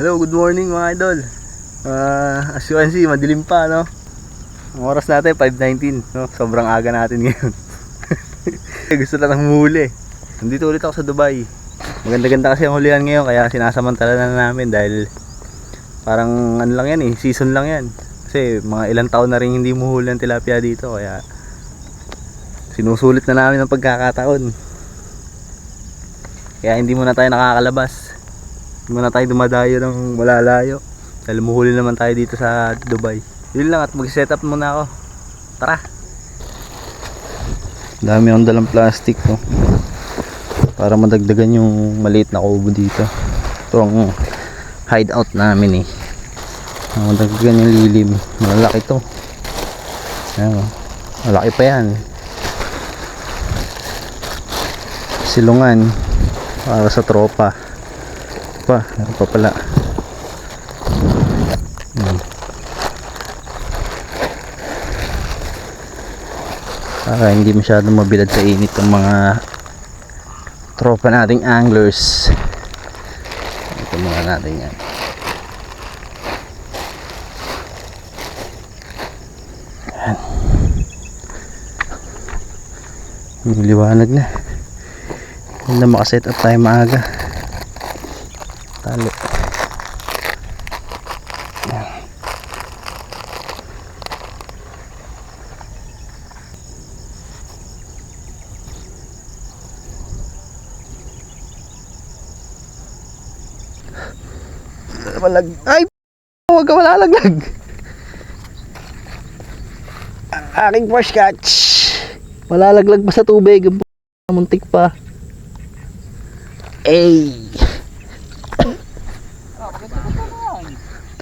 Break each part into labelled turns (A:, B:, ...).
A: Hello, good morning mga idol. As you can see, madilim pa, no? Ang oras natin 5:19, no? Sobrang aga natin ngayon. Gusto na lang huli. Nandito ulit ako sa Dubai. Maganda-ganda kasi ang hulihan ngayon, kaya sinasamantala na namin dahil parang ano lang yan season lang yan. Kasi mga ilang taon na rin hindi muhuli ng tilapia dito, kaya sinusulit na namin ang pagkakataon. Kaya hindi muna tayo nakakalabas. Hindi muna tayo dumadayo ng malalayo dahil muhuli naman tayo dito sa Dubai. Yun lang, at mag-set up muna ako. Tara! Dami akong dalang plastic, no? Para madagdagan yung maliit na kubo dito. Ito ang hideout namin madagdagan yung lilim. Malaki to. Ayan, malaki pa yan. Silungan para sa tropa. Meron pa pala. Para hindi masyadong mabilad sa init ng mga tropa nating anglers. Ito mga natin yan. Ayan. Liwanag na. Hindi na makaset up tayo maaga. Talo. Ay, huwag ka malalaglag. Ang aking first catch, malalaglag pa sa tubig. Muntik pa. Ay,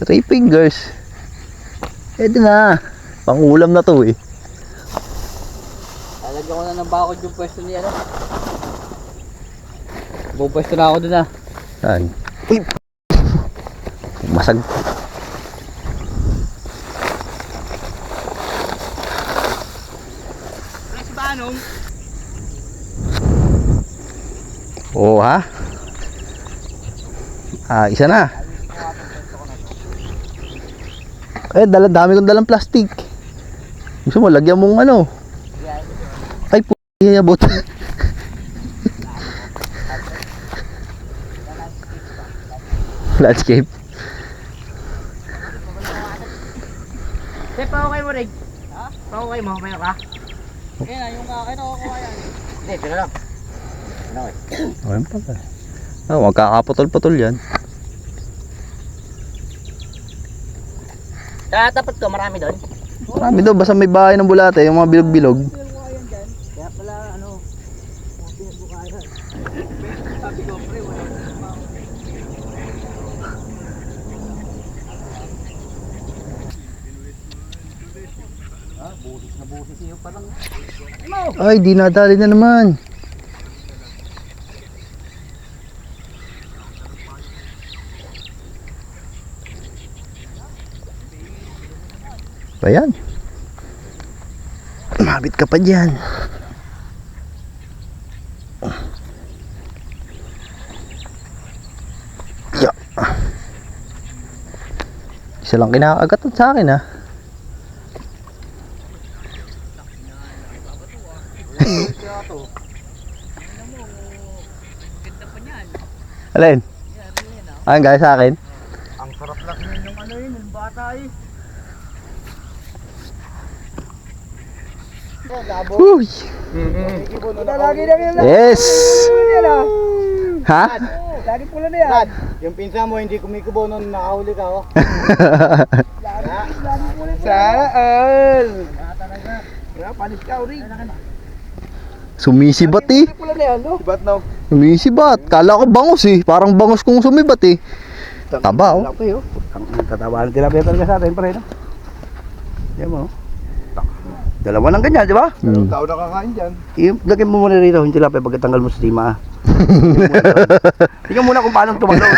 A: 3 fingers. Ito na, pangulam na to
B: Lalagyan ko na ng bakod yung pwesto niya, no? Buong pwesto na ako dun,
A: Saan? Uy! Masag.
B: Si Banong?
A: Oo, ha? Isa na. Dami kong dalang plastic. Gusto mo, lagyan mong ano? Ay, yabot. Landscape.
B: Paukay mo, Rig. Ha? Paukay mo, mayroon ka? Kaya yung akin ako kuha yan. Hindi, pero lang.
A: Ayun pa ba? Magkakaputol-putol yan.
B: Tapat ko, marami doon.
A: Marami doon, basta may bahay ng bulate, yung mga bilog-bilog.
B: Kaya pala, pinagbukayan. Sabi ko, pre, wala na. Busis na busis iyo parang.
A: Ay, di nadali na naman. Ayan. Mabit ka pa dyan. Yeah. Isa lang kinakagat sa akin, ha. Alin? Ayan guys, sa akin.
B: Ang sarap lang yung yung bata
A: Uy. Yes. Ha?
B: Lagi pula na yan. Yung pinsa mo hindi kumikubo nung nakahuli ka, Lagi pula na. Saan? Panis ka, Uri.
A: Sumisibat
B: Sibat na.
A: Sumisibat. Kala ko bangus Parang bangus kung sumibat Taba
B: Tatabaan tilapia talaga sa atin, pre, no? Yan mo. Dalawa ng ganyan, di ba? Tao na kakain dyan. Lagyan mo muna rito yung tilapia pagkatanggal mo sa tima. Tingnan muna kung paano tumalon.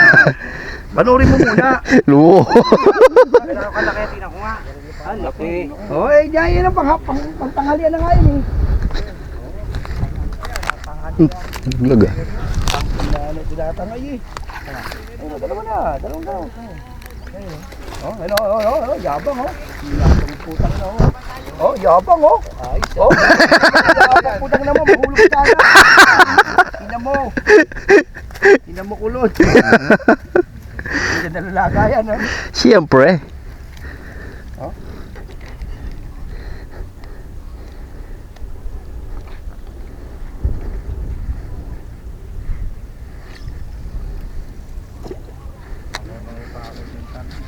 B: Panurin mo muna.
A: Luo.
B: Kailangan ka laki, tingnan ko nga. Laki. Oy, yan ang pangtanghalian na nga yun
A: Laga.
B: Tinatangay Dalawa na. Oh, ano, yabang oh. Yabang putang na oh. Oh, yabang oh. Ayos. Oh. Yabang putang naman, mahulog ka na. Ina mo kulot. Hindi na lalagayan oh.
A: Siyempre.
B: Oh.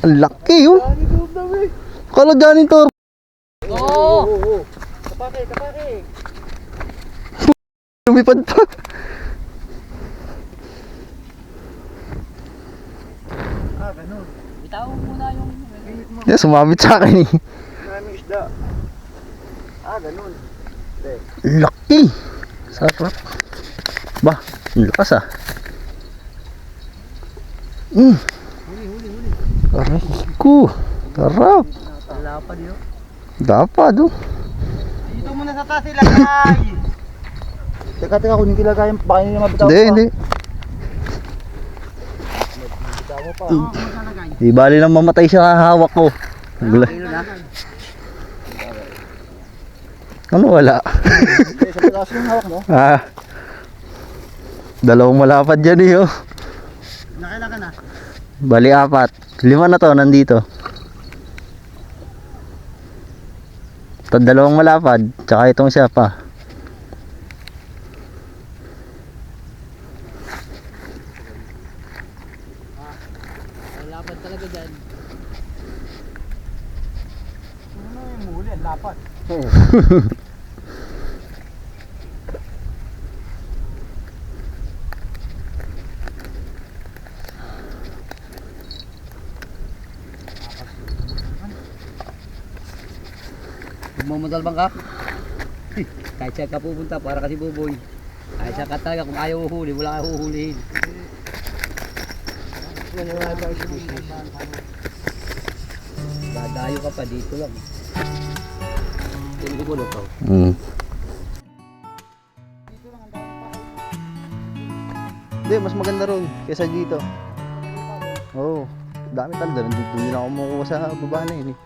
A: Ang laki oh. Kala ganin to.
B: Oo. Kapake.
A: Lumipad pa.
B: Ganun.
C: Itaw muna yung
A: Yeah, sumabit sa akin eh.
B: Maraming isda. Ganun.
A: Laki. Sarap. Bah, ang lakas ah.
B: Huli.
A: Aray ko. Sarap.
B: Lapad yun.
A: Dapat oh.
B: Dito muna sa taas ilagay. Teka, kunin kilagay. Baka hindi na mabitaw
A: Hindi.
B: Bitaw mo pa.
A: Di bali lang mamatay siya hawak ko. Gula. Ano wala?
B: Sa pataas yung hawak mo.
A: Dalawang malapad dyan eh oh.
B: Nakailan ka na?
A: Bali 4. 5 na to nandito. Dalawang malapad. Tsaka itong isa pa.
C: lapad talaga dyan.
B: Ano yung muli? Ang lapad.
C: Magmamadal bang ka? Kahit siya ka pupunta para kasi buboy. Kahit siya ka talaga kung ayaw uhuli, wala kang uhulihin. Dadayo ka pa dito lang. Hindi ko to.
A: Hindi, mas maganda ron kaysa dito. Oo. Dami talaga. Nandito din ako kumukuha sa baba na yun eh.